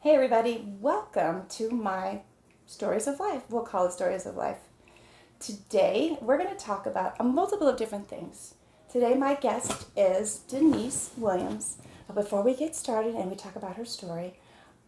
Hey everybody, welcome to my Stories of Life. We'll call it Stories of Life. Today we're going to talk about a multiple of different things. Today my guest is Denise Williams. But before we get started and we talk about her story,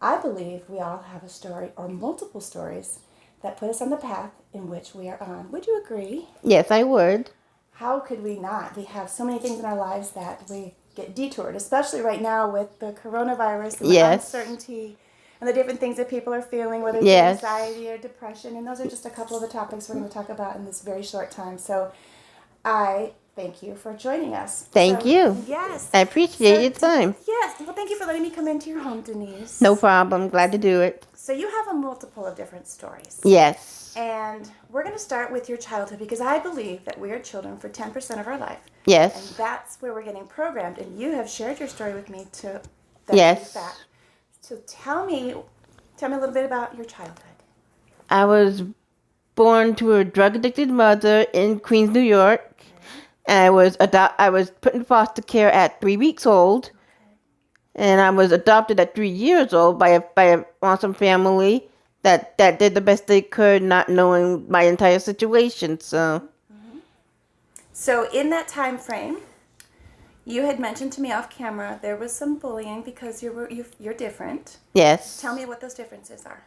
I believe we all have a story or multiple stories that put us on the path in which we are on. Would you agree? Yes, I would. How could we not? We have so many things in our lives that we get detoured, especially right now with the coronavirus and the Yes. uncertainty and the different things that people are feeling, whether it's Yes. anxiety or depression. And those are just a couple of the topics we're going to talk about in this very short time. So I thank you for joining us. Thank you. Yes. I appreciate your time. Yes. Well, thank you for letting me come into your home, Denise. No problem. Glad to do it. So you have a multiple of different stories. Yes. And we're going to start with your childhood because I believe that we are children for 10% of our life. Yes. And that's where we're getting programmed. And you have shared your story with me to Yes. that. So tell me a little bit about your childhood. I was born to a drug-addicted mother in Queens, New York. I was put in foster care at 3 weeks old, and I was adopted at 3 years old by an awesome family that did the best they could, not knowing my entire situation. So in that time frame, you had mentioned to me off camera there was some bullying because you're different. Yes. Tell me what those differences are.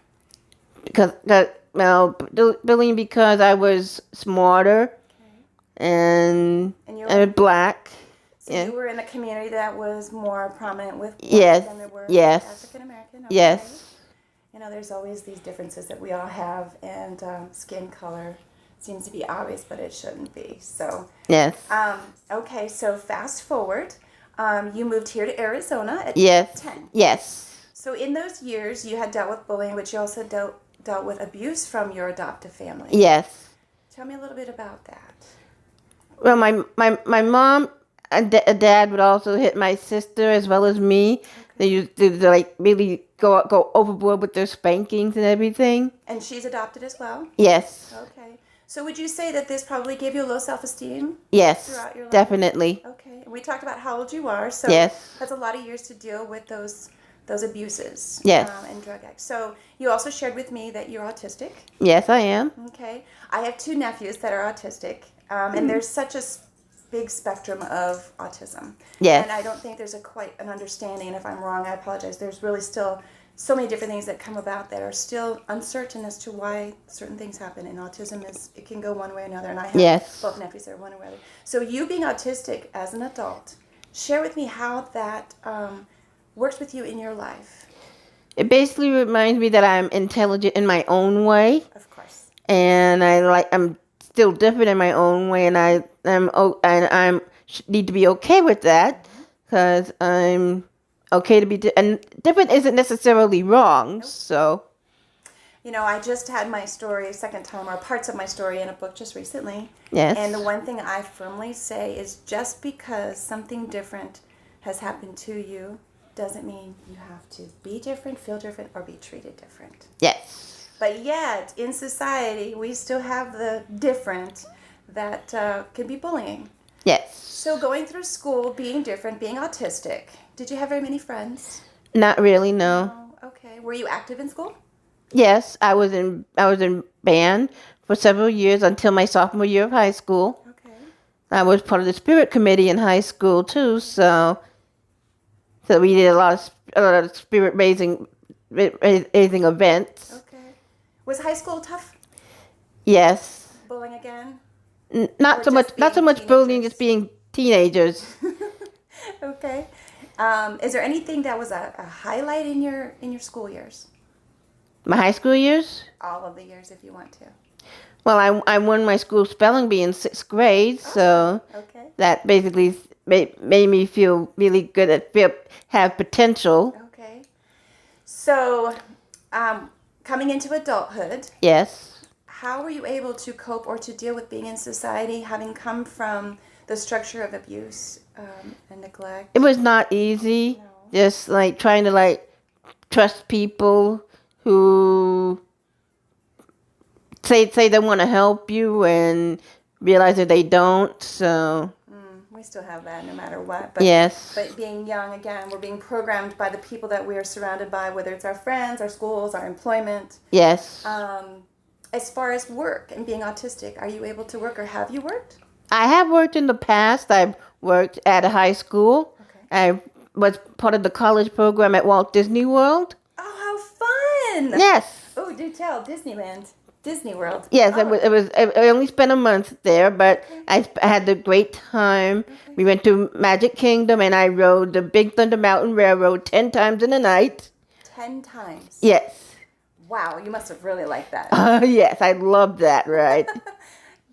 Bullying because I was smarter and black. So you were in a community that was more prominent with black Yes. than there were Yes. African American. Okay. Yes. You know, there's always these differences that we all have, and skin color seems to be obvious, but it shouldn't be. So Yes. Okay, so fast forward, you moved here to Arizona at Yes. 10. Yes. So in those years, you had dealt with bullying, but you also dealt with abuse from your adoptive family. Yes. Tell me a little bit about that. Well, my mom and dad would also hit my sister as well as me. Okay. They used to like really go overboard with their spankings and everything. And she's adopted as well? Yes. Okay. So would you say that this probably gave you low self-esteem? Yes. Throughout your life? Definitely. Okay. And we talked about how old you are, so Yes. that's a lot of years to deal with those abuses. Yes. And drug addicts. So you also shared with me that you're autistic. Yes, I am. Okay. I have 2 nephews that are autistic, and there's such a big spectrum of autism. Yes. And I don't think there's quite an understanding, and if I'm wrong, I apologize. There's really still so many different things that come about that are still uncertain as to why certain things happen. And autism it can go one way or another. And I have both nephews that are one way or another. So you being autistic as an adult, share with me how that works with you in your life. It basically reminds me that I'm intelligent in my own way, Of course. and I'm still different in my own way, and I'm need to be okay with that because I'm okay to be and different isn't necessarily wrong. Nope. So You know, I just had my story second time, or parts of my story in a book just recently. yes. And the one thing I firmly say is just because something different has happened to you doesn't mean you have to be different, feel different, or be treated different. Yes. But yet, in society, we still have the different that can be bullying. Yes. So going through school, being different, being autistic, did you have very many friends? Not really, no. Oh, okay. Were you active in school? Yes, I was in band for several years until my sophomore year of high school. Okay. I was part of the spirit committee in high school too, so we did a lot of spirit raising events. Okay. Was high school tough? Yes. Bullying again? Not Or so much. just Not so being much bullying, teenagers? just being teenagers. Okay. Is there anything that was a highlight in your school years? My high school years. All of the years, if you want to. Well, I won my school spelling bee in 6th grade, so Okay. that basically made me feel really good have potential. Okay. So, coming into adulthood, Yes. how were you able to cope or to deal with being in society, having come from the structure of abuse and neglect? It was not easy. No. Just like trying to trust people who say they want to help you and realize that they don't. So We still have that no matter what. But, Yes. But being young, again, we're being programmed by the people that we are surrounded by, whether it's our friends, our schools, our employment. Yes. As far as work and being autistic, are you able to work or have you worked? I have worked in the past. I've worked at a high school. Okay. I was part of the college program at Walt Disney World. Oh, how fun! Yes. Oh, do tell. Disneyland. Disney World. Yes, Oh, I only spent a month there, but Okay. I had a great time. Okay. We went to Magic Kingdom, and I rode the Big Thunder Mountain Railroad 10 times in a night. 10 times. Yes. Wow, you must have really liked that. Yes, I loved that ride.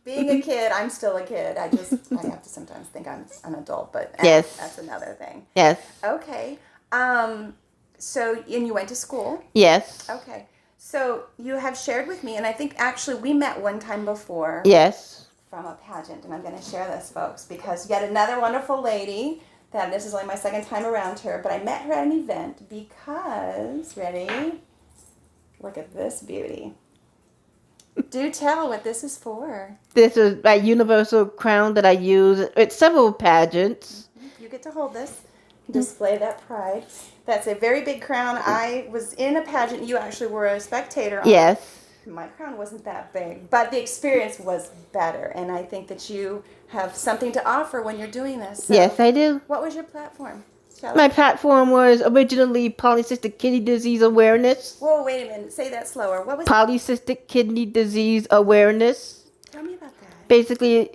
Being a kid, I'm still a kid. I have to sometimes think I'm an adult, but Yes. that's another thing. Yes. Okay. So, and you went to school. Yes. Okay. So you have shared with me, and I think actually we met one time before. Yes. From a pageant, and I'm going to share this, folks, because yet another wonderful lady, that this is only my second time around her, but I met her at an event because, ready? Look at this beauty. Do tell what this is for. This is my universal crown that I use at several pageants. You get to hold this, display that pride. That's a very big crown. I was in a pageant. You actually were a spectator on. Yes. My crown wasn't that big, but the experience was better, and I think that you have something to offer when you're doing this. So Yes, I do. what was your platform? My platform was originally polycystic kidney disease awareness. Whoa, wait a minute. Say that slower. What was Polycystic kidney disease awareness. Tell me about that. Basically,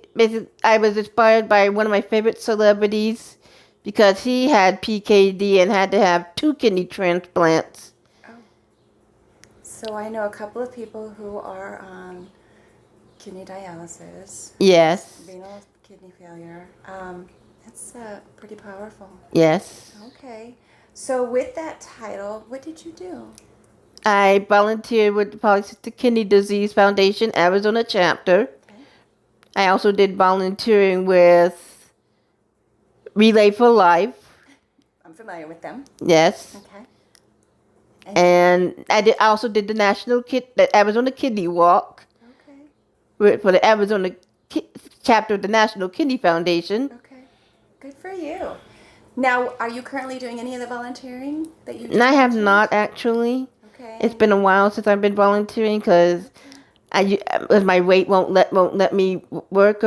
I was inspired by one of my favorite celebrities because he had PKD and had to have 2 kidney transplants. Oh. So I know a couple of people who are on kidney dialysis. Yes. Renal kidney failure. That's pretty powerful. Yes. Okay. So with that title, what did you do? I volunteered with the Polycystic Kidney Disease Foundation Arizona chapter. Okay. I also did volunteering with Relay for Life. I'm familiar with them. Yes. Okay. And I also did the Arizona Kidney Walk Okay. for the Arizona chapter of the National Kidney Foundation. Okay. Good for you. Now, are you currently doing any of the volunteering that you And I have not actually. Okay. It's been a while since I've been volunteering because my weight won't let me work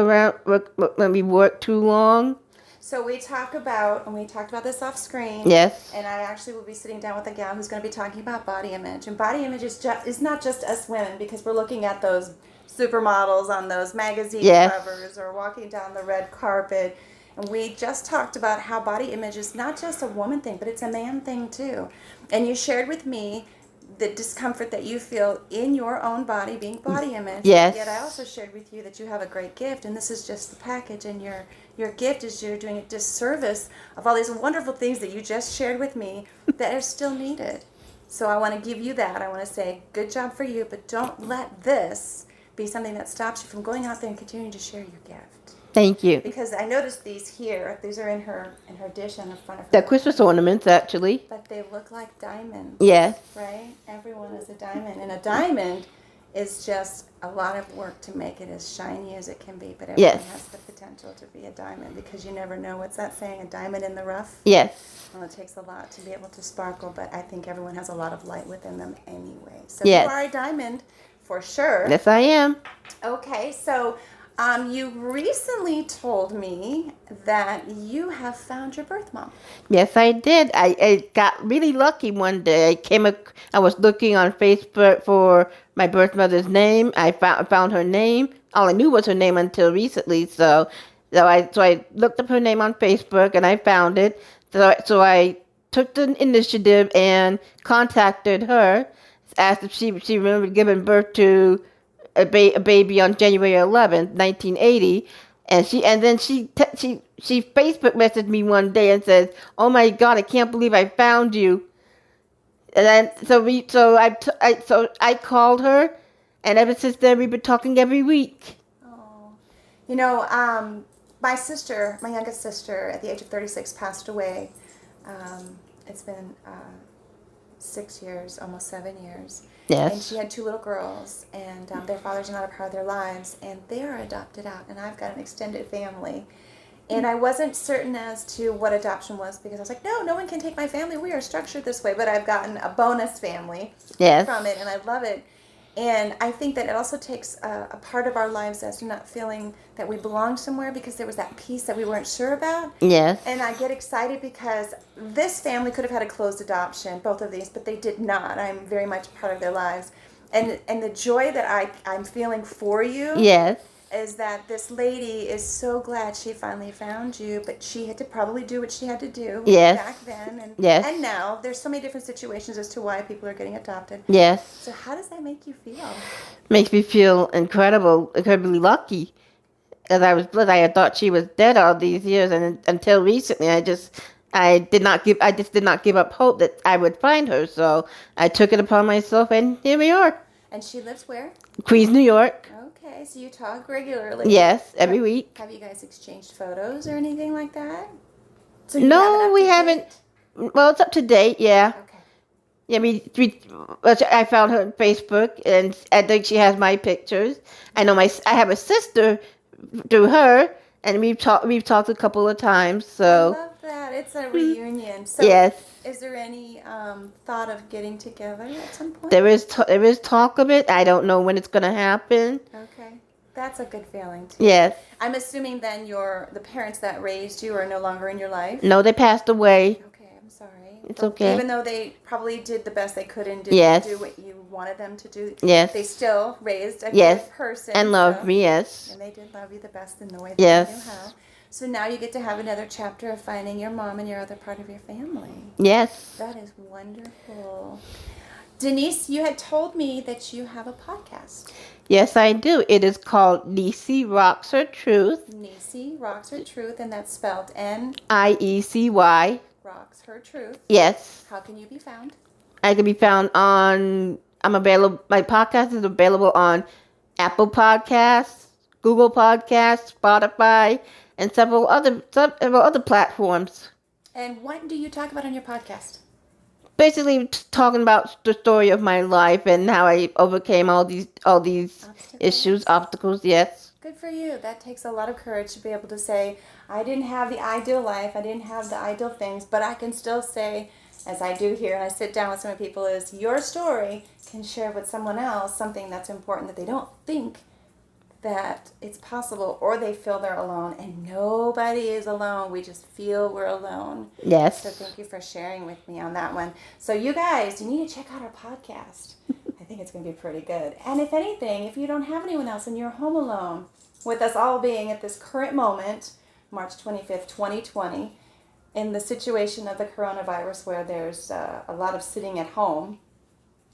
too long. So we talked about this off screen. Yes. And I actually will be sitting down with a gal who's going to be talking about body image. And body image is not just us women, because we're looking at those supermodels on those magazine Yes. covers or walking down the red carpet. And we just talked about how body image is not just a woman thing, but it's a man thing too. And you shared with me the discomfort that you feel in your own body, being body image. Yes. Yet I also shared with you that you have a great gift, and this is just the package, and your gift is you're doing a disservice of all these wonderful things that you just shared with me that are still needed. So I want to give you that. I want to say good job for you, but don't let this be something that stops you from going out there and continuing to share your gift. Thank you. Because I noticed these here. These are in her dish on the front of her. They're Christmas ornaments, actually. But they look like diamonds. Yes. Right? Everyone is a diamond. And a diamond is just a lot of work to make it as shiny as it can be. But everyone Yes. has the potential to be a diamond, because you never know. What's that saying? A diamond in the rough? Yes. Well, it takes a lot to be able to sparkle, but I think everyone has a lot of light within them anyway. So Yes. you are a diamond for sure. Yes, I am. Okay, so you recently told me that you have found your birth mom. Yes, I did. I got really lucky one day. I was looking on Facebook for my birth mother's name. I found her name. All I knew was her name until recently. So I looked up her name on Facebook and I found it. So I took the initiative and contacted her, asked if she remembered giving birth to a baby on January 11th, 1980, and she Facebook messaged me one day and says, "Oh my God, I can't believe I found you." And then I called her, and ever since then we've been talking every week. Oh, my sister, my youngest sister, at the age of 36, passed away. It's been 6 years, almost 7 years. Yes. And she had 2 little girls, and their fathers are not a part of their lives, and they are adopted out, and I've got an extended family. And I wasn't certain as to what adoption was because I was like, no one can take my family. We are structured this way. But I've gotten a bonus family Yes. from it, and I love it. And I think that it also takes a part of our lives as not feeling that we belong somewhere because there was that piece that we weren't sure about. Yes. And I get excited because this family could have had a closed adoption, both of these, but they did not. I'm very much a part of their lives. And the joy that I'm feeling for you Yes. is that this lady is so glad she finally found you, but she had to probably do what she had to do Yes. back then. And, Yes. and now there's so many different situations as to why people are getting adopted. Yes. So how does that make you feel? Makes me feel incredibly lucky. As I was blessed, I had thought she was dead all these years, and until recently, I just did not give up hope that I would find her. So I took it upon myself, and here we are. And she lives where? Queens, New York. Okay, so you talk regularly. Yes, every week. Have you guys exchanged photos or anything like that? So you No, we have it haven't. Well, it's up to date, yeah. Okay. Yeah, I found her on Facebook, and I think she has my pictures. I have a sister through her, and we've talked a couple of times. So I love that. It's a reunion. So yes, is there any thought of getting together at some point? there is talk of it. I don't know when it's gonna happen. Okay. That's a good feeling too. Yes. I'm assuming then the parents that raised you are no longer in your life? No, they passed away. Okay, I'm sorry. It's okay. Even though they probably did the best they could and Yes. do what you wanted them to do. Yes. They still raised a Yes. good person. And loved me, yes. And they did love you the best in the way that Yes. they knew how. So now you get to have another chapter of finding your mom and your other part of your family. Yes. That is wonderful. Denise, you had told me that you have a podcast. Yes, I do. It is called Niecy Rocks Her Truth. Niecy Rocks Her Truth, and that's spelled N. IECY. Rocks Her Truth. Yes. How can you be found? I can be found on. I'm available. My podcast is available on Apple Podcasts, Google Podcasts, Spotify, and several other platforms. And what do you talk about on your podcast? Basically, talking about the story of my life and how I overcame all these obstacles. Yes. Good for you. That takes a lot of courage to be able to say, I didn't have the ideal life, I didn't have the ideal things, but I can still say, as I do here, and I sit down with some people, is your story can share with someone else something that's important that they don't think that it's possible, or they feel they're alone, and nobody is alone. We just feel we're alone. Yes. So thank you for sharing with me on that one. So you guys, you need to check out our podcast. I think it's going to be pretty good. And if anything, if you don't have anyone else and you're home alone, with us all being at this current moment, March 25th, 2020, in the situation of the coronavirus where there's a lot of sitting at home,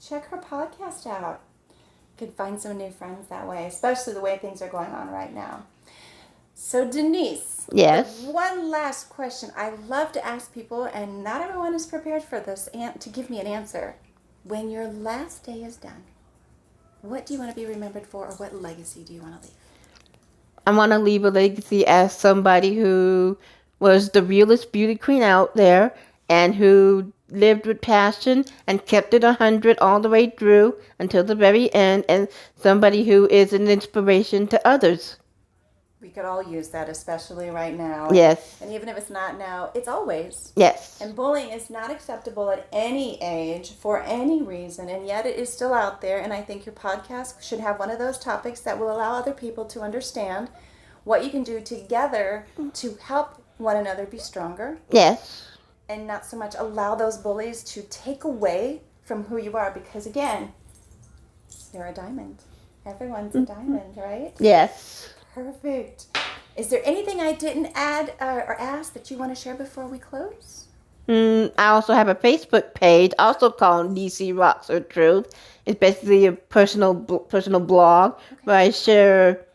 check her podcast out. You can find some new friends that way, especially the way things are going on right now. So Denise, Yes. one last question. I love to ask people, and not everyone is prepared for this, to give me an answer. When your last day is done, what do you want to be remembered for, or what legacy do you want to leave? I want to leave a legacy as somebody who was the realest beauty queen out there and who lived with passion and kept it 100 all the way through until the very end, and somebody who is an inspiration to others. We could all use that, especially right now. Yes. And even if it's not now, it's always. Yes. And bullying is not acceptable at any age for any reason, and yet it is still out there. And I think your podcast should have one of those topics that will allow other people to understand what you can do together to help one another be stronger. Yes. And not so much allow those bullies to take away from who you are, because again, you're a diamond. Everyone's a diamond, right? Yes. Perfect. Is there anything I didn't add or ask that you want to share before we close? I also have a Facebook page, also called Niecy Rocks Her Truth. It's basically a personal blog where I share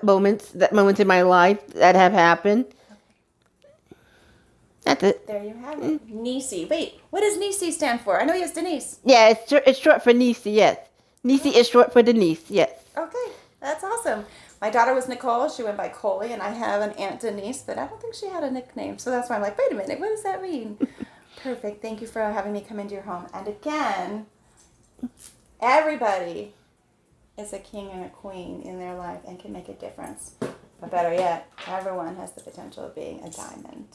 moments in my life that have happened. That's it. There you have it. Niecy. Wait, what does Niecy stand for? I know it's Denise. Yeah, it's short for Niecy, yes. Niecy is short for Denise, yes. Okay, that's awesome. My daughter was Nicole. She went by Coley, and I have an Aunt Denise, but I don't think she had a nickname. So that's why I'm like, wait a minute, what does that mean? Perfect. Thank you for having me come into your home. And again, everybody is a king and a queen in their life and can make a difference. But better yet, everyone has the potential of being a diamond.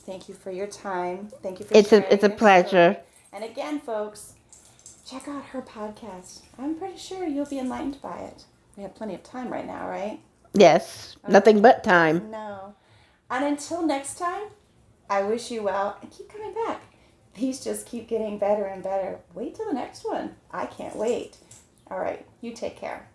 Thank you for your time. Thank you for sharing It's a your pleasure. story. And again, folks, check out her podcast. I'm pretty sure you'll be enlightened by it. We have plenty of time right now, right? Yes, Okay. nothing but time. No. And until next time, I wish you well and keep coming back. These just keep getting better and better. Wait till the next one. I can't wait. All right. You take care.